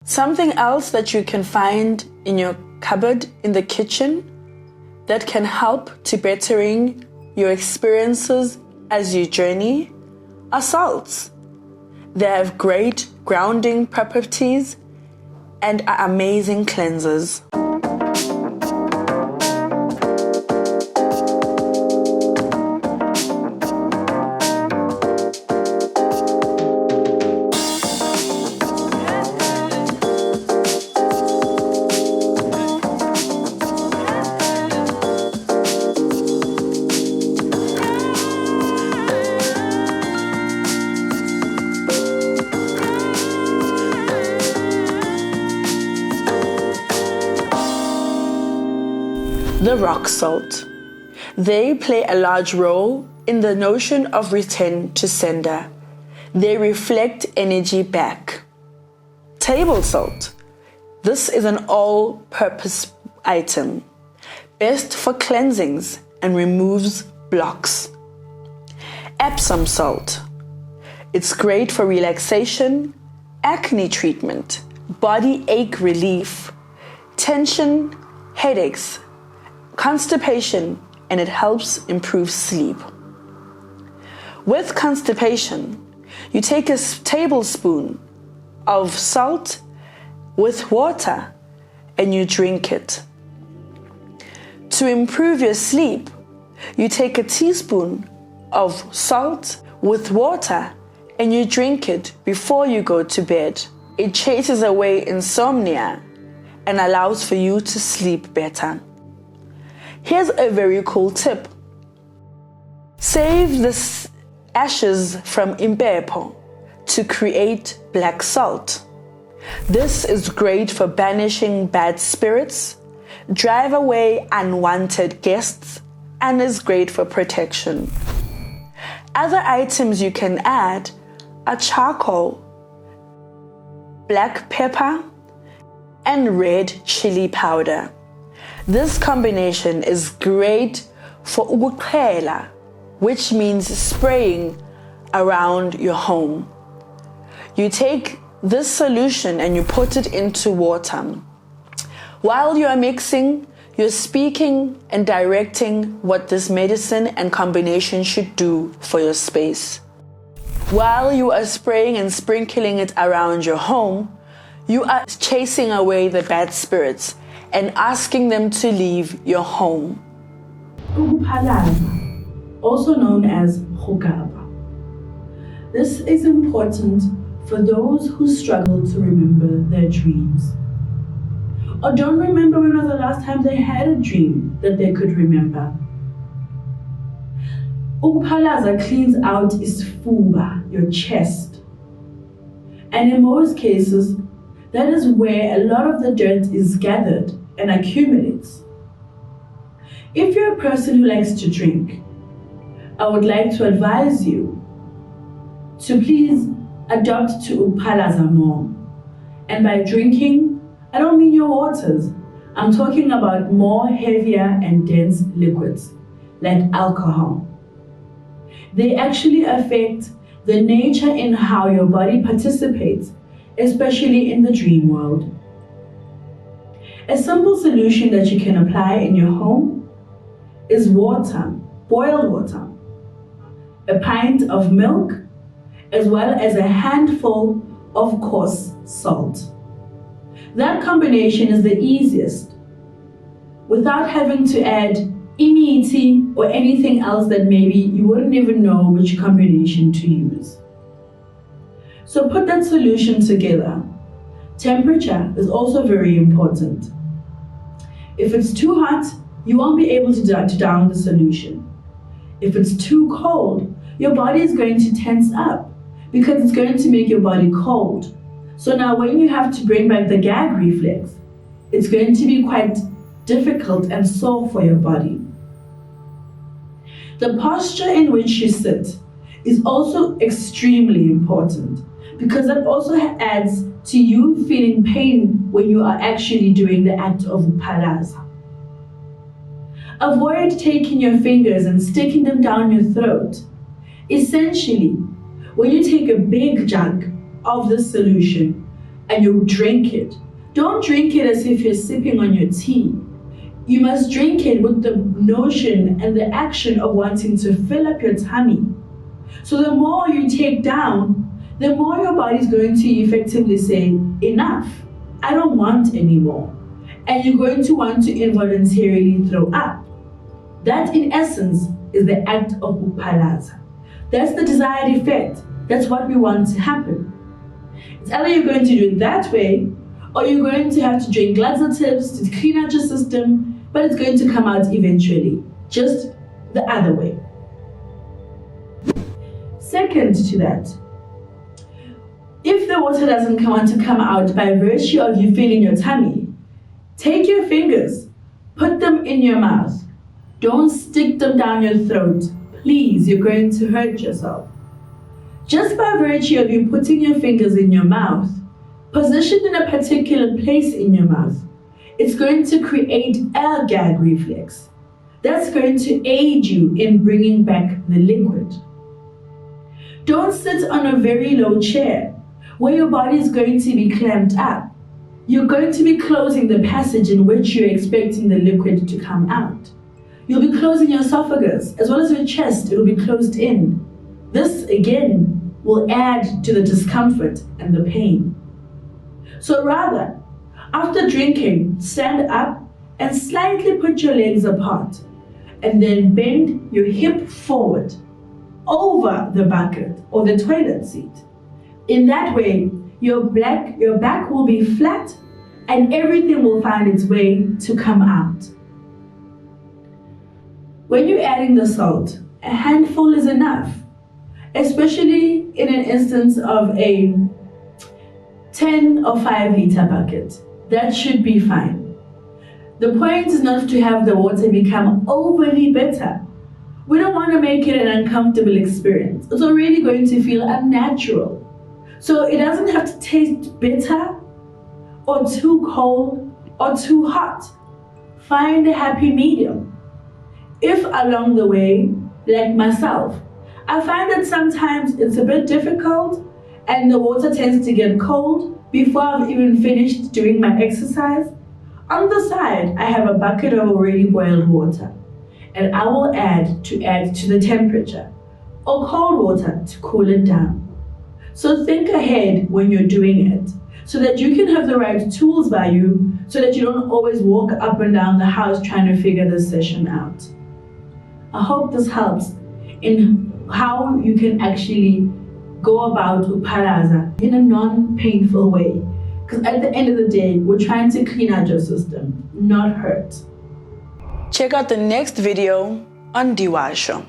Something else that you can find in your cupboard in the kitchen that can help to bettering your experiences as you journey are salts. They have great grounding properties and are amazing cleansers. The rock salt. They play a large role in the notion of return to sender. They reflect energy back. Table salt. This is an all-purpose item, best for cleansings and removes blocks. Epsom salt. It's great for relaxation, acne treatment, body ache relief, tension, headaches, constipation, and it helps improve sleep. With constipation, you take a tablespoon of salt with water and you drink it. To improve your sleep, you take a teaspoon of salt with water and you drink it before you go to bed. It chases away insomnia and allows for you to sleep better. Here's a very cool tip. Save the ashes from impepo to create black salt. This is great for banishing bad spirits, drive away unwanted guests, and is great for protection. Other items you can add are charcoal, black pepper, and red chili powder. This combination is great for Ukuphalaza, which means spraying around your home. You take this solution and you put it into water. While you are mixing, you're speaking and directing what this medicine and combination should do for your space. While you are spraying and sprinkling it around your home, you are chasing away the bad spirits and asking them to leave your home. Ukuphalaza, also known as Gogo. This is important for those who struggle to remember their dreams, or don't remember when was the last time they had a dream that they could remember. Ukuphalaza cleans out isifuba, your chest, and in most cases, that is where a lot of the dirt is gathered and accumulates. If you're a person who likes to drink, I would like to advise you to please adopt to Ukuphalaza more. And by drinking, I don't mean your waters. I'm talking about more heavier and dense liquids, like alcohol. They actually affect the nature in how your body participates, especially in the dream world. A simple solution that you can apply in your home is water, boiled water, a pint of milk, as well as a handful of coarse salt. That combination is the easiest, without having to add imithi or anything else that maybe you wouldn't even know which combination to use. So put that solution together. Temperature is also very important. If it's too hot, you won't be able to down the solution. If it's too cold, your body is going to tense up because it's going to make your body cold. So now when you have to bring back the gag reflex, it's going to be quite difficult and sore for your body. The posture in which you sit is also extremely important because that also adds to you feeling pain when you are actually doing the act of Ukuphalaza. Avoid taking your fingers and sticking them down your throat. Essentially, when you take a big jug of this solution and you drink it. Don't drink it as if you're sipping on your tea. You must drink it with the notion and the action of wanting to fill up your tummy. So the more you take down, the more your body's going to effectively say, enough, I don't want anymore. And you're going to want to involuntarily throw up. That, in essence, is the act of Ukuphalaza. That's the desired effect. That's what we want to happen. It's either you're going to do it that way, or you're going to have to drink laxatives to clean out your system, but it's going to come out eventually, just the other way. Second to that, if the water doesn't want to come out by virtue of you feeling your tummy, take your fingers, put them in your mouth. Don't stick them down your throat. Please, you're going to hurt yourself. Just by virtue of you putting your fingers in your mouth, positioned in a particular place in your mouth, it's going to create a gag reflex. That's going to aid you in bringing back the liquid. Don't sit on a very low chair where your body is going to be clamped up. You're going to be closing the passage in which you're expecting the liquid to come out. You'll be closing your esophagus as well as your chest. It will be closed in. This again will add to the discomfort and the pain. So rather, after drinking, stand up and slightly put your legs apart, and then bend your hip forward over the bucket or the toilet seat. In that way, your back will be flat and everything will find its way to come out. When you're adding the salt, a handful is enough, especially in an instance of a 10 or 5 liter bucket. That should be fine. The point is not to have the water become overly bitter. We don't want to make it an uncomfortable experience. It's already going to feel unnatural. So it doesn't have to taste bitter or too cold or too hot. Find a happy medium. If along the way, like myself, I find that sometimes it's a bit difficult and the water tends to get cold before I've even finished doing my exercise, on the side I have a bucket of already boiled water, and I will add to the temperature, or cold water to cool it down. So think ahead when you're doing it, so that you can have the right tools by you, so that you don't always walk up and down the house trying to figure this session out. I hope this helps in how you can actually go about Ukuphalaza in a non-painful way. Because at the end of the day, we're trying to clean out your system, not hurt. Check out the next video on Diwasho.